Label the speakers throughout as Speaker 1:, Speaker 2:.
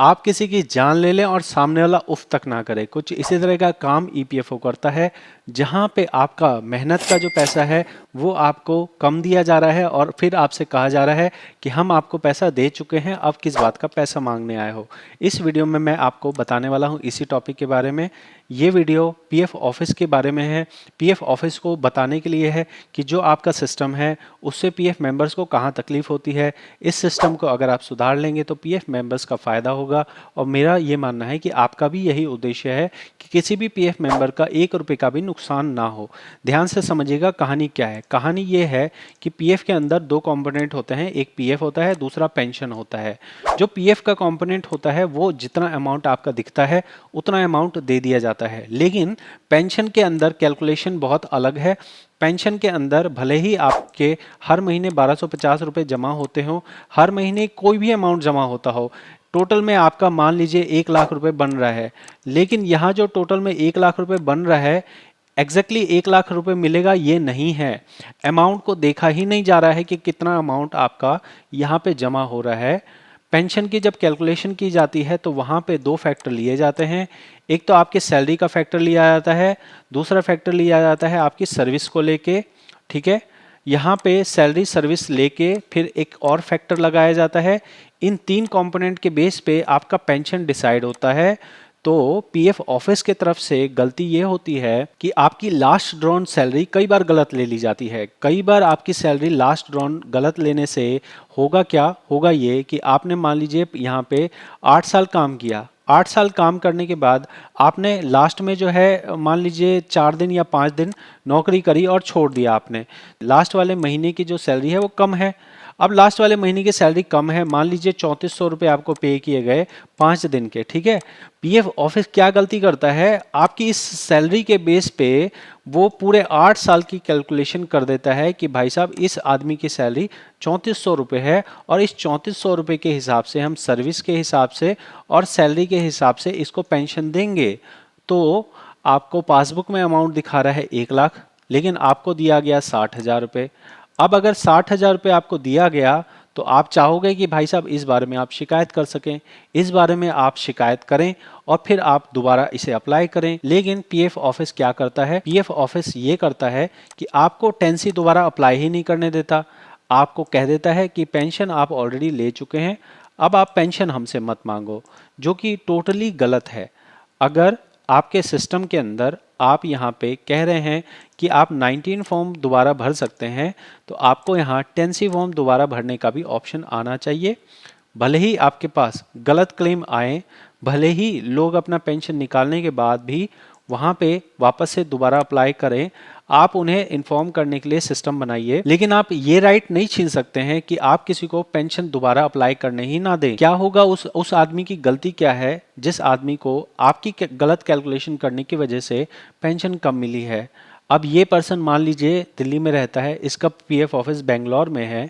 Speaker 1: आप किसी की जान ले लें और सामने वाला उफ तक ना करे। कुछ इसी तरह का काम ईपीएफओ करता है, जहां पे आपका मेहनत का जो पैसा है वो आपको कम दिया जा रहा है और फिर आपसे कहा जा रहा है कि हम आपको पैसा दे चुके हैं, अब किस बात का पैसा मांगने आए हो। इस वीडियो में मैं आपको बताने वाला हूं इसी टॉपिक के बारे में। ये वीडियो पीएफ ऑफिस के बारे में है। पीएफ ऑफिस को बताने के लिए है कि जो आपका सिस्टम है उससे पीएफ मेंबर्स को कहाँ तकलीफ होती है। इस सिस्टम को अगर आप सुधार लेंगे तो पीएफ मेंबर्स का फायदा होगा। और मेरा ये मानना है कि आपका भी यही उद्देश्य है कि किसी भी पीएफ मेंबर का 1 रुपये का भी नुकसान ना हो। ध्यान से समझिएगा कहानी क्या है। कहानी ये है कि पीएफ के अंदर दो कंपोनेंट होते हैं, एक पीएफ होता है, दूसरा पेंशन होता है। जो पीएफ का कंपोनेंट होता है वो जितना अमाउंट आपका दिखता है उतना अमाउंट दे दिया जाता है, लेकिन पेंशन के अंदर कैलकुलेशन बहुत अलग है। पेंशन के अंदर भले ही आपके हर महीने 1250 रुपये जमा होते हो, हर महीने कोई भी अमाउंट जमा होता हो, टोटल में आपका मान लीजिए 1 लाख रुपए बन रहा है, लेकिन यहाँ जो टोटल में 1 लाख रुपए बन रहा है एग्जैक्टली 1 लाख रुपए मिलेगा ये नहीं है। अमाउंट को देखा ही नहीं जा रहा है कि कितना अमाउंट आपका यहाँ पे जमा हो रहा है। पेंशन की जब कैलकुलेशन की जाती है तो वहाँ पे दो फैक्टर लिए जाते हैं। एक तो आपके सैलरी का फैक्टर लिया जाता है, दूसरा फैक्टर लिया जाता है आपकी सर्विस को लेके। ठीक है, यहाँ पे सैलरी सर्विस लेके फिर एक और फैक्टर लगाया जाता है। इन तीन कंपोनेंट के बेस पे आपका पेंशन डिसाइड होता है। तो पीएफ ऑफिस के तरफ से गलती ये होती है कि आपकी लास्ट ड्रॉन सैलरी कई बार गलत ले ली जाती है। कई बार आपकी सैलरी लास्ट ड्रॉन गलत लेने से होगा क्या, होगा ये कि आपने मान लीजिए यहाँ पे 8 साल काम किया, 8 साल काम करने के बाद आपने लास्ट में जो है मान लीजिए 4 दिन या 5 दिन नौकरी करी और छोड़ दिया आपने। लास्ट वाले महीने की जो सैलरी है वो कम है। अब लास्ट वाले महीने की सैलरी कम है, मान लीजिए 3400 रुपये आपको पे किए गए 5 दिन के। ठीक है, पीएफ ऑफिस क्या गलती करता है, आपकी इस सैलरी के बेस पे वो पूरे 8 साल की कैलकुलेशन कर देता है कि भाई साहब इस आदमी की सैलरी 3400 रुपये है और इस 3400 रुपये के हिसाब से हम सर्विस के हिसाब से और सैलरी के हिसाब से इसको पेंशन देंगे। तो आपको पासबुक में अमाउंट दिखा रहा है 1 लाख, लेकिन आपको दिया गया 60,000 रुपये। अब अगर 60,000 रुपये आपको दिया गया तो आप चाहोगे कि भाई साहब इस बारे में आप शिकायत कर सकें, इस बारे में आप शिकायत करें और फिर आप दोबारा इसे अप्लाई करें। लेकिन पीएफ ऑफिस क्या करता है, पीएफ ऑफिस ये करता है कि आपको टेंसी दोबारा अप्लाई ही नहीं करने देता। आपको कह देता है कि पेंशन आप ऑलरेडी ले चुके हैं, अब आप पेंशन हमसे मत मांगो, जो कि टोटली गलत है। अगर आपके सिस्टम के अंदर आप यहाँ पे कह रहे हैं कि आप 19 फॉर्म दोबारा भर सकते हैं, तो आपको यहाँ 10C फॉर्म दोबारा भरने का भी ऑप्शन आना चाहिए। भले ही आपके पास गलत क्लेम आए, भले ही लोग अपना पेंशन निकालने के बाद भी वहाँ पे वापस से दोबारा अप्लाई करें, आप उन्हें इन्फॉर्म करने के लिए सिस्टम बनाइए। लेकिन आप ये राइट नहीं छीन सकते हैं कि आप किसी को पेंशन दोबारा अप्लाई करने ही ना दें। क्या होगा, उस आदमी की गलती क्या है जिस आदमी को आपकी गलत कैलकुलेशन करने की वजह से पेंशन कम मिली है। अब ये पर्सन मान लीजिए दिल्ली में रहता है, इसका पीएफ ऑफिस बेंगलोर में है।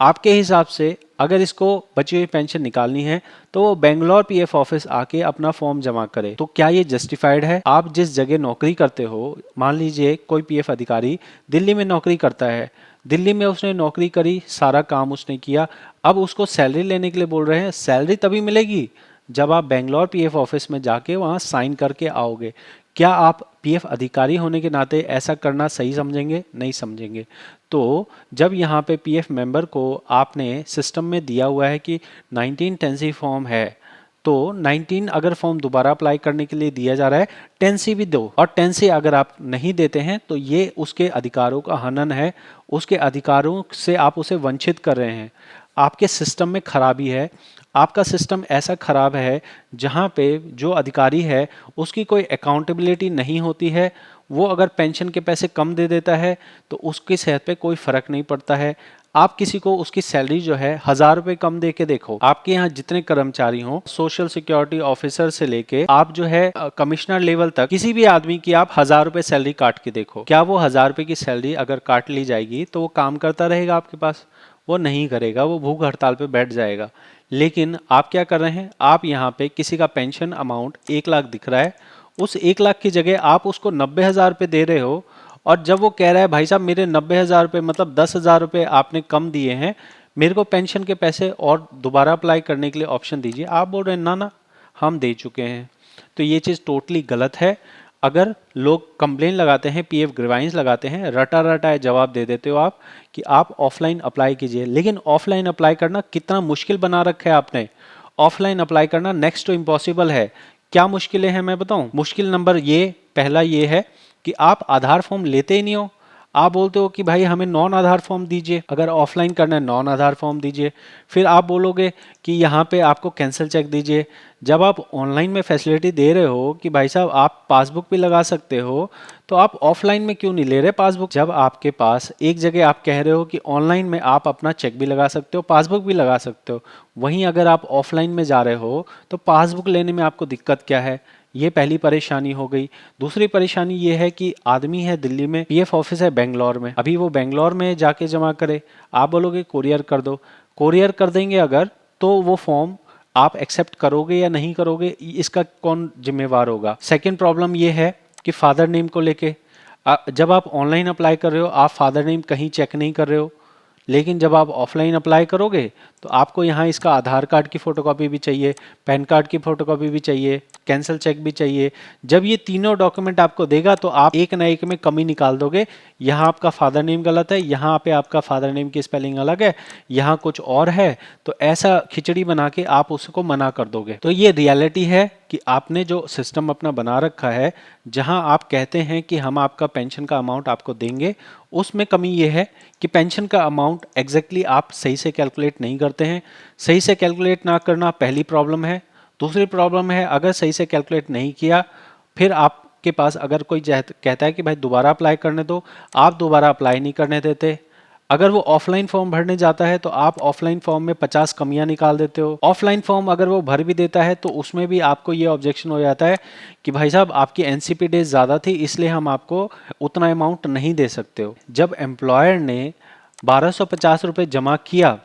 Speaker 1: आपके हिसाब से अगर इसको बची हुई पेंशन निकालनी है तो वो बेंगलोर पीएफ ऑफिस आके अपना फॉर्म जमा करे, तो क्या ये जस्टिफाइड है? आप जिस जगह नौकरी करते हो, मान लीजिए कोई पीएफ अधिकारी दिल्ली में नौकरी करता है, दिल्ली में उसने नौकरी करी, सारा काम उसने किया, अब उसको सैलरी लेने के लिए बोल रहे हैं। सैलरी तभी मिलेगी जब आप बेंगलोर पीएफ ऑफिस में जाके वहाँ साइन करके आओगे। क्या आप पीएफ अधिकारी होने के नाते ऐसा करना सही समझेंगे? नहीं समझेंगे। तो जब यहाँ पे पीएफ मेंबर को आपने सिस्टम में दिया हुआ है कि 19 10C फॉर्म है, तो 19 अगर फॉर्म दोबारा अप्लाई करने के लिए दिया जा रहा है, 10C भी दो। और 10C अगर आप नहीं देते हैं तो ये उसके अधिकारों का हनन है, उसके अधिकारों से आप उसे वंचित कर रहे हैं। आपके सिस्टम में खराबी है। आपका सिस्टम ऐसा खराब है जहाँ पे जो अधिकारी है उसकी कोई अकाउंटेबिलिटी नहीं होती है। वो अगर पेंशन के पैसे कम दे देता है तो उसकी सेहत पे कोई फर्क नहीं पड़ता है। आप किसी को उसकी सैलरी जो है 1000 रुपये कम दे के देखो, आपके यहाँ जितने कर्मचारी हों, सोशल सिक्योरिटी ऑफिसर से लेके आप जो है कमिश्नर लेवल तक, किसी भी आदमी की आप 1000 रुपये सैलरी काट के देखो, क्या वो 1000 रुपये की सैलरी अगर काट ली जाएगी तो वो काम करता रहेगा आपके पास? वो नहीं करेगा, वो भूख हड़ताल पे बैठ जाएगा। लेकिन आप क्या कर रहे हैं, आप यहाँ पे किसी का पेंशन अमाउंट 1 लाख दिख रहा है, उस 1 लाख की जगह आप उसको 90,000 रुपये दे रहे हो। और जब वो कह रहा है भाई साहब मेरे 90,000 रुपये मतलब 10,000 रुपये आपने कम दिए हैं, मेरे को पेंशन के पैसे और दोबारा अप्लाई करने के लिए ऑप्शन दीजिए। आप बोल रहे हैं ना ना हम दे चुके हैं। तो ये चीज़ टोटली गलत है। अगर लोग कंप्लेन लगाते हैं, पीएफ ग्रीवाइंस लगाते हैं, रटा रटा जवाब दे देते हो आप कि आप ऑफलाइन अप्लाई कीजिए, लेकिन ऑफलाइन अप्लाई करना कितना मुश्किल बना रखा है आपने। ऑफलाइन अप्लाई करना नेक्स्ट टू इम्पॉसिबल है। क्या मुश्किलें हैं मैं बताऊं? मुश्किल नंबर ये पहला ये है कि आप आधार फॉर्म लेते ही नहीं हो। आप बोलते हो कि भाई हमें नॉन आधार फॉर्म दीजिए, अगर ऑफलाइन करना है नॉन आधार फॉर्म दीजिए। फिर आप बोलोगे कि यहाँ पे आपको कैंसिल चेक दीजिए। जब आप ऑनलाइन में फैसिलिटी दे रहे हो कि भाई साहब आप पासबुक भी लगा सकते हो, तो आप ऑफलाइन में क्यों नहीं ले रहे पासबुक? जब आपके पास एक जगह आप कह रहे हो कि ऑनलाइन में आप अपना चेक भी लगा सकते हो, पासबुक भी लगा सकते हो, वहीं अगर आप ऑफलाइन में जा रहे हो तो पासबुक लेने में आपको दिक्कत क्या है? ये पहली परेशानी हो गई। दूसरी परेशानी ये है कि आदमी है दिल्ली में, पीएफ ऑफिस है बेंगलोर में, अभी वो बेंगलोर में जाके जमा करे। आप बोलोगे कोरियर कर दो, कोरियर कर देंगे अगर, तो वो फॉर्म आप एक्सेप्ट करोगे या नहीं करोगे, इसका कौन जिम्मेवार होगा? सेकंड प्रॉब्लम ये है कि फादर नेम को लेके, जब आप ऑनलाइन अप्लाई कर रहे हो आप फादर नेम कहीं चेक नहीं कर रहे हो, लेकिन जब आप ऑफलाइन अप्लाई करोगे तो आपको यहाँ इसका आधार कार्ड की फ़ोटोकॉपी भी चाहिए, पैन कार्ड की फ़ोटोकॉपी भी चाहिए, कैंसिल चेक भी चाहिए। जब ये तीनों डॉक्यूमेंट आपको देगा तो आप एक ना एक में कमी निकाल दोगे। यहाँ आपका फादर नेम गलत है, यहाँ पे आपका फादर नेम की स्पेलिंग अलग है, यहाँ कुछ और है, तो ऐसा खिचड़ी बना के आप उसको मना कर दोगे। तो ये रियलिटी है कि आपने जो सिस्टम अपना बना रखा है, जहाँ आप कहते हैं कि हम आपका पेंशन का अमाउंट आपको देंगे, उसमें कमी ये है कि पेंशन का अमाउंट एग्जैक्टली आप सही से कैलकुलेट नहीं करते हैं। सही से कैलकुलेट ना करना पहली प्रॉब्लम है। दूसरी प्रॉब्लम है, अगर सही से कैलकुलेट नहीं किया, फिर आपके पास अगर कोई कहता है कि भाई दोबारा अप्लाई करने दो, आप दोबारा अप्लाई नहीं करने देते। अगर वो ऑफलाइन फॉर्म भरने जाता है तो आप ऑफलाइन फॉर्म में 50 कमियां निकाल देते हो। ऑफलाइन फॉर्म अगर वो भर भी देता है तो उसमें भी आपको ये ऑब्जेक्शन हो जाता है कि भाई साहब आपकी एनसीपी डेज ज़्यादा थी, इसलिए हम आपको उतना अमाउंट नहीं दे सकते हो। जब एम्प्लॉयर ने 1250 रुपये जमा किया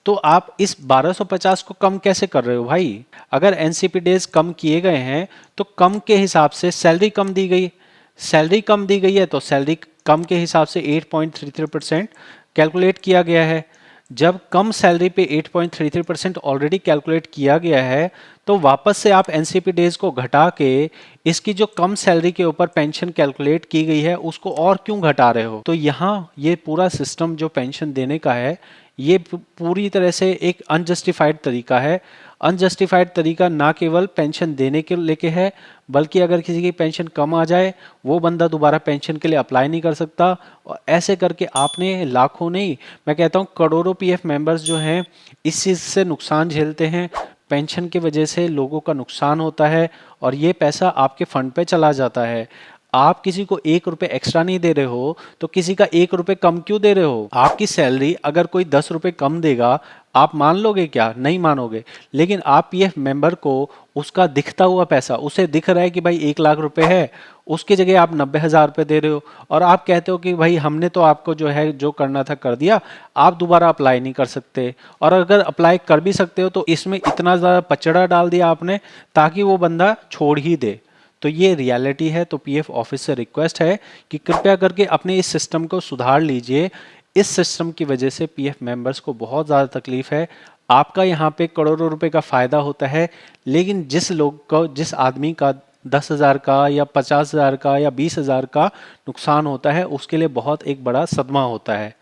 Speaker 1: तो आप इस 1250 को कम कैसे कर रहे हो भाई? अगर एनसीपी डेज कम किए गए हैं तो कम के हिसाब से सैलरी कम दी गई, सैलरी कम दी गई है तो सैलरी कम के हिसाब से 8.33% कैलकुलेट किया गया है। जब कम सैलरी पे 8.33% ऑलरेडी कैलकुलेट किया गया है तो वापस से आप एनसीपी डेज को घटा के इसकी जो कम सैलरी के ऊपर पेंशन कैलकुलेट की गई है उसको और क्यों घटा रहे हो? तो यहाँ ये पूरा सिस्टम जो पेंशन देने का है ये पूरी तरह से एक अनजस्टिफाइड तरीका है। अनजस्टिफाइड तरीका ना केवल पेंशन देने के लेके है, बल्कि अगर किसी की पेंशन कम आ जाए वो बंदा दोबारा पेंशन के लिए अप्लाई नहीं कर सकता। और ऐसे करके आपने लाखों नहीं, मैं कहता हूँ करोड़ों पीएफ मेंबर्स जो हैं इस चीज़ से नुकसान झेलते हैं। पेंशन की वजह से लोगों का नुकसान होता है और ये पैसा आपके फंड पे चला जाता है। आप किसी को 1 रुपए एक्स्ट्रा नहीं दे रहे हो तो किसी का 1 रुपए कम क्यों दे रहे हो? आपकी सैलरी अगर कोई 10 रुपए कम देगा आप मान लोगे क्या? नहीं मानोगे। लेकिन आप पीएफ मेंबर को उसका दिखता हुआ पैसा, उसे दिख रहा है कि भाई 1 लाख रुपए है, उसकी जगह आप 90,000 रुपये दे रहे हो और आप कहते हो कि भाई हमने तो आपको जो है जो करना था कर दिया, आप दोबारा अप्लाई नहीं कर सकते। और अगर अप्लाई कर भी सकते हो तो इसमें इतना ज़्यादा पचड़ा डाल दिया आपने ताकि वो बंदा छोड़ ही दे। तो ये रियलिटी है। तो पीएफ ऑफिस से रिक्वेस्ट है कि कृपया करके अपने इस सिस्टम को सुधार लीजिए। इस सिस्टम की वजह से पीएफ मेंबर्स को बहुत ज़्यादा तकलीफ है। आपका यहाँ पे करोड़ों रुपए का फ़ायदा होता है, लेकिन जिस लोग को, जिस आदमी का 10,000 का या 50,000 का या 20,000 का नुकसान होता है उसके लिए बहुत एक बड़ा सदमा होता है।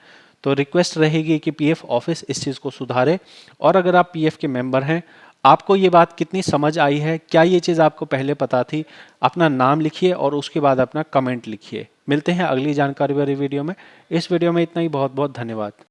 Speaker 1: तो रिक्वेस्ट रहेगी कि पीएफ ऑफिस इस चीज़ को सुधारे। और अगर आप पीएफ के मेंबर हैं, आपको ये बात कितनी समझ आई है, क्या ये चीज़ आपको पहले पता थी? अपना नाम लिखिए और उसके बाद अपना कमेंट लिखिए। मिलते हैं अगली जानकारी वाली वीडियो में। इस वीडियो में इतना ही। बहुत बहुत धन्यवाद।